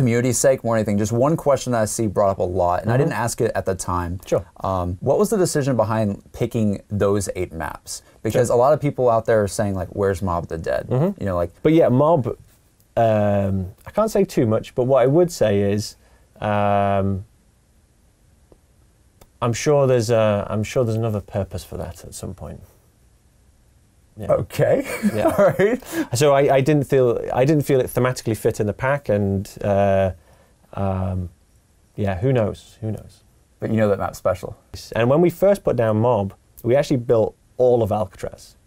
community's sake, more than anything, just one question that I see brought up a lot, and I didn't ask it at the time. Sure. What was the decision behind picking those 8 maps? Because a lot of people out there are saying, like, where's Mob of the Dead? You know, like. But yeah, Mob, I can't say too much, but what I would say is, I'm sure there's another purpose for that at some point. Yeah. Okay. Yeah. All right. So I didn't feel it thematically fit in the pack, and yeah, who knows? Who knows? But you know that map's special. And when we first put down Mob, we actually built all of Alcatraz.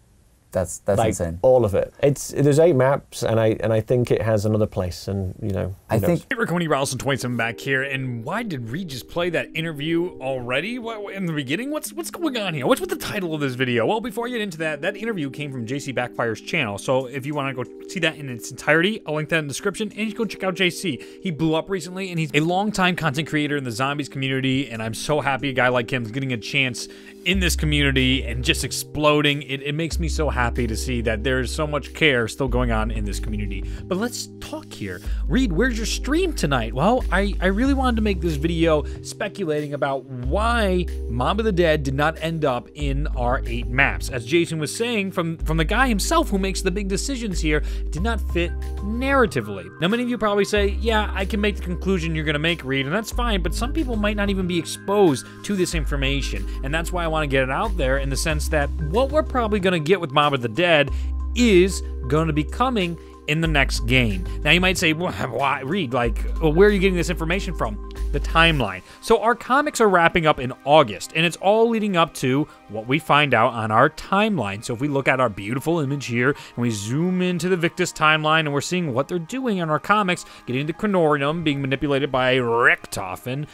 That's like, insane. All of it. There's 8 maps, and I think it has another place. And you know, I think. Hey, Ricconi Ralston27 back here. And why did Reed just play that interview already? What, in the beginning? What's going on here? What's with the title of this video? Well, before I get into that, that interview came from JC Backfire's channel. So if you want to go see that in its entirety, I'll link that in the description. And you can go check out JC. He blew up recently, and he's a longtime content creator in the zombies community. And I'm so happy a guy like him is getting a chance in this community and just exploding. It makes me so happy to see that there's so much care still going on in this community. But let's talk here. Reed, where's your stream tonight? Well, I really wanted to make this video speculating about why Mob of the Dead did not end up in our 8 maps. As Jason was saying, from the guy himself who makes the big decisions here, it did not fit narratively. Now, many of you probably say, yeah, I can make the conclusion you're gonna make, Reed, and that's fine, but some people might not even be exposed to this information, and that's why I want to get it out there in the sense that what we're probably going to get with Mob of the Dead is going to be coming in the next game. Now you might say, well, why, Reed, like, well, where are you getting this information from? The timeline. So our comics are wrapping up in August, and it's all leading up to what we find out on our timeline. So if we look at our beautiful image here, and we zoom into the Victus timeline, and we're seeing what they're doing on our comics, getting into Chronorium, being manipulated by Richtofen.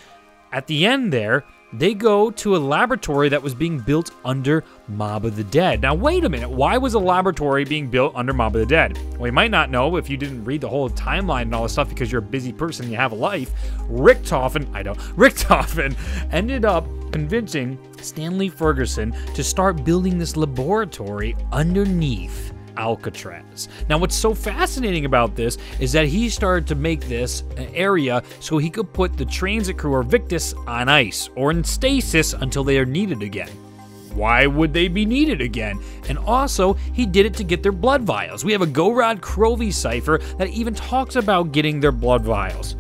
At the end there, they go to a laboratory that was being built under Mob of the Dead. Now, wait a minute. Why was a laboratory being built under Mob of the Dead? Well, you might not know if you didn't read the whole timeline and all this stuff because you're a busy person and you have a life. Richtofen ended up convincing Stanley Ferguson to start building this laboratory underneath Alcatraz. Now, what's so fascinating about this is that he started to make this an area so he could put the Tranzit crew or Victus on ice or in stasis until they are needed again. Why would they be needed again? And also, he did it to get their blood vials. We have a Gorod Crovey cipher that even talks about getting their blood vials.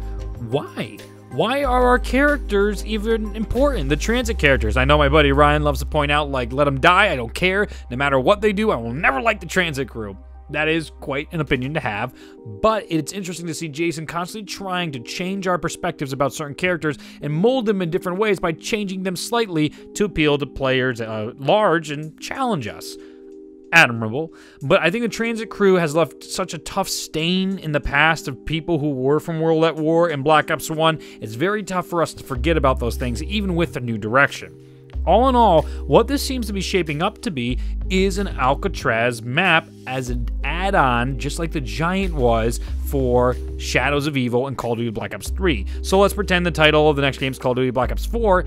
Why? Why are our characters even important? The Tranzit characters. I know my buddy Ryan loves to point out, like, let them die, I don't care. No matter what they do, I will never like the Tranzit crew. That is quite an opinion to have, but it's interesting to see Jason constantly trying to change our perspectives about certain characters and mold them in different ways by changing them slightly to appeal to players large and challenge us. Admirable, but I think the Tranzit crew has left such a tough stain in the past of people who were from World at War and Black Ops 1. It's very tough for us to forget about those things, even with the new direction. All in all, what this seems to be shaping up to be is an Alcatraz map as an add-on, just like the Giant was for Shadows of Evil and Call of Duty Black Ops 3. So let's pretend the title of the next game is Call of Duty Black Ops 4.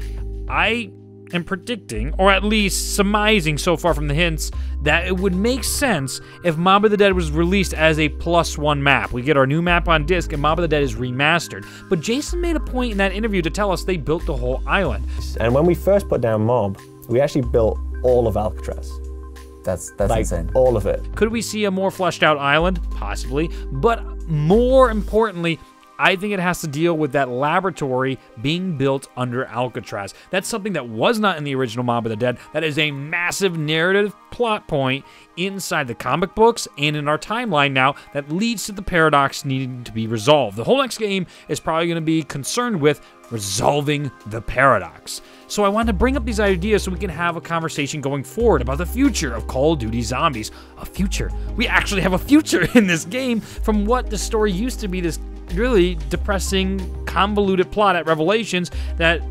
I am predicting, or at least surmising so far from the hints, that it would make sense if Mob of the Dead was released as a +1 map. We get our new map on disc and Mob of the Dead is remastered. But Jason made a point in that interview to tell us they built the whole island. And when we first put down Mob, we actually built all of Alcatraz. That's like, insane. All of it. Could we see a more fleshed out island? Possibly. But more importantly, I think it has to deal with that laboratory being built under Alcatraz. That's something that was not in the original Mob of the Dead. That is a massive narrative plot point inside the comic books and in our timeline now that leads to the paradox needing to be resolved. The whole next game is probably going to be concerned with resolving the paradox. So I wanted to bring up these ideas so we can have a conversation going forward about the future of Call of Duty Zombies. A future. We actually have a future in this game from what the story used to be, this really depressing, convoluted plot at Revelations that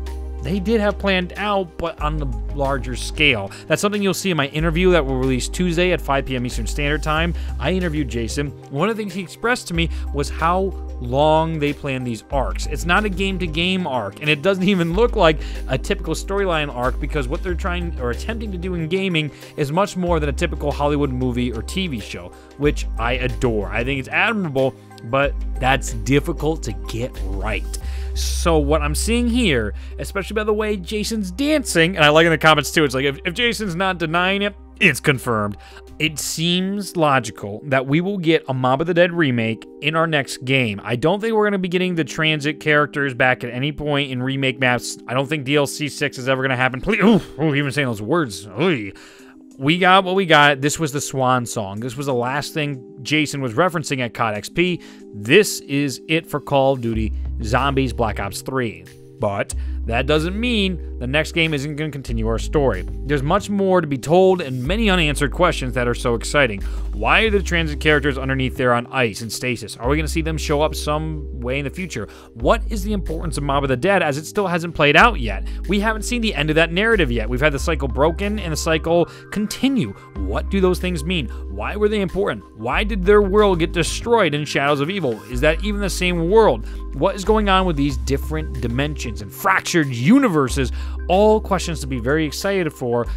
they did have planned out, but on the larger scale. That's something you'll see in my interview that will release Tuesday at 5 p.m. Eastern Standard Time. I interviewed Jason. One of the things he expressed to me was how long they plan these arcs. It's not a game-to-game arc, and it doesn't even look like a typical storyline arc because what they're trying or attempting to do in gaming is much more than a typical Hollywood movie or TV show, which I adore. I think it's admirable but that's difficult to get right. So what I'm seeing here, especially by the way Jason's dancing, and I like in the comments too, it's like if Jason's not denying it, it's confirmed. It seems logical that we will get a Mob of the Dead remake in our next game. I don't think we're going to be getting the Tranzit characters back at any point in remake maps. I don't think DLC 6 is ever going to happen. Please, even saying those words. Ooh. We got what we got. This was the swan song. This was the last thing Jason was referencing at COD XP. This is it for Call of Duty Zombies Black Ops 3. But that doesn't mean the next game isn't going to continue our story. There's much more to be told and many unanswered questions that are so exciting. Why are the Tranzit characters underneath there on ice and stasis? Are we going to see them show up some way in the future? What is the importance of Mob of the Dead as it still hasn't played out yet? We haven't seen the end of that narrative yet. We've had the cycle broken and the cycle continue. What do those things mean? Why were they important? Why did their world get destroyed in Shadows of Evil? Is that even the same world? What is going on with these different dimensions and fractured universes? All questions to be very excited for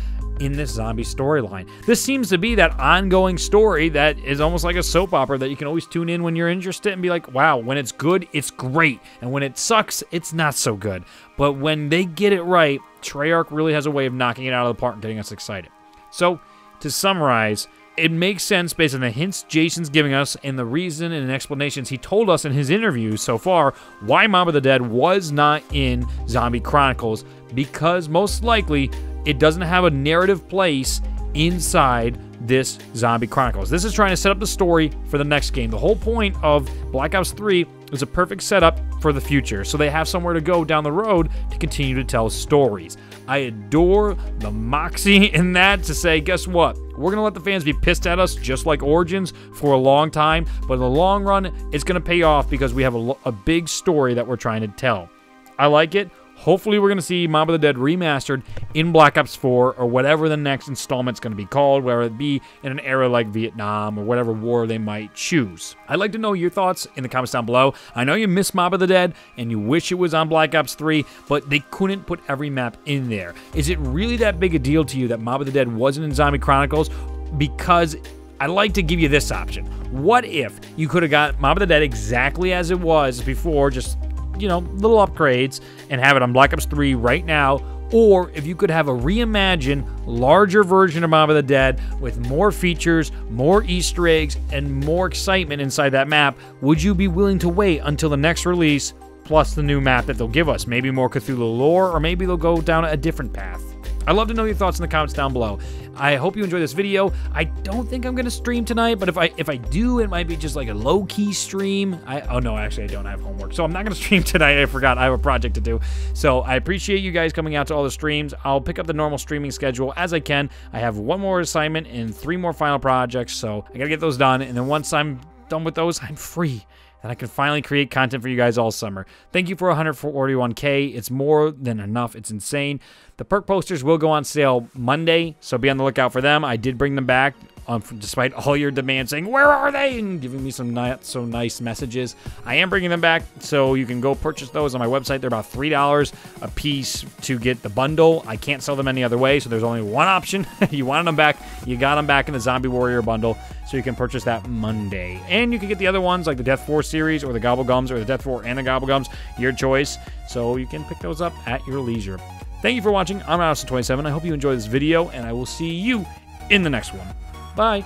in this zombie storyline. This seems to be that ongoing story that is almost like a soap opera that you can always tune in when you're interested and be like, wow, when it's good, it's great. And when it sucks, it's not so good. But when they get it right, Treyarch really has a way of knocking it out of the park and getting us excited. So, to summarize, it makes sense based on the hints Jason's giving us and the reason and explanations he told us in his interviews so far why Mob of the Dead was not in Zombie Chronicles, because most likely it doesn't have a narrative place inside this Zombie Chronicles. This is trying to set up the story for the next game. The whole point of Black Ops 3 is a perfect setup for the future, so they have somewhere to go down the road to continue to tell stories. I adore the moxie in that to say, guess what? We're going to let the fans be pissed at us just like Origins for a long time, but in the long run, it's going to pay off because we have a big story that we're trying to tell. I like it. Hopefully, we're going to see Mob of the Dead remastered in Black Ops 4 or whatever the next installment's going to be called, whether it be in an era like Vietnam or whatever war they might choose. I'd like to know your thoughts in the comments down below. I know you miss Mob of the Dead and you wish it was on Black Ops 3, but they couldn't put every map in there. Is it really that big a deal to you that Mob of the Dead wasn't in Zombie Chronicles? Because I'd like to give you this option. What if you could have got Mob of the Dead exactly as it was before, just, you know, little upgrades, and have it on Black Ops 3 right now, or if you could have a reimagined, larger version of Mob of the Dead with more features, more Easter eggs, and more excitement inside that map, would you be willing to wait until the next release, plus the new map that they'll give us? Maybe more Cthulhu lore, or maybe they'll go down a different path. I'd love to know your thoughts in the comments down below. I hope you enjoyed this video. I don't think I'm going to stream tonight, but if I do, it might be just like a low-key stream. Oh, no, actually, I don't have homework, so I'm not going to stream tonight. I forgot. I have a project to do. So I appreciate you guys coming out to all the streams. I'll pick up the normal streaming schedule as I can. I have one more assignment and 3 more final projects, so I got to get those done. And then once I'm done with those, I'm free. And I can finally create content for you guys all summer. Thank you for 141K. It's more than enough. It's insane. The perk posters will go on sale Monday, so be on the lookout for them. I did bring them back, despite all your demands saying, where are they? And giving me some not so nice messages. I am bringing them back, so you can go purchase those on my website. They're about $3 a piece to get the bundle. I can't sell them any other way, so there's only one option. You wanted them back, you got them back in the Zombie Warrior bundle, so you can purchase that Monday. And you can get the other ones, like the Death 4 series, or the Gobblegums, or the Death 4 and the Gobblegums, your choice. So you can pick those up at your leisure. Thank you for watching. I'm Allison27. I hope you enjoyed this video, and I will see you in the next one. Bye.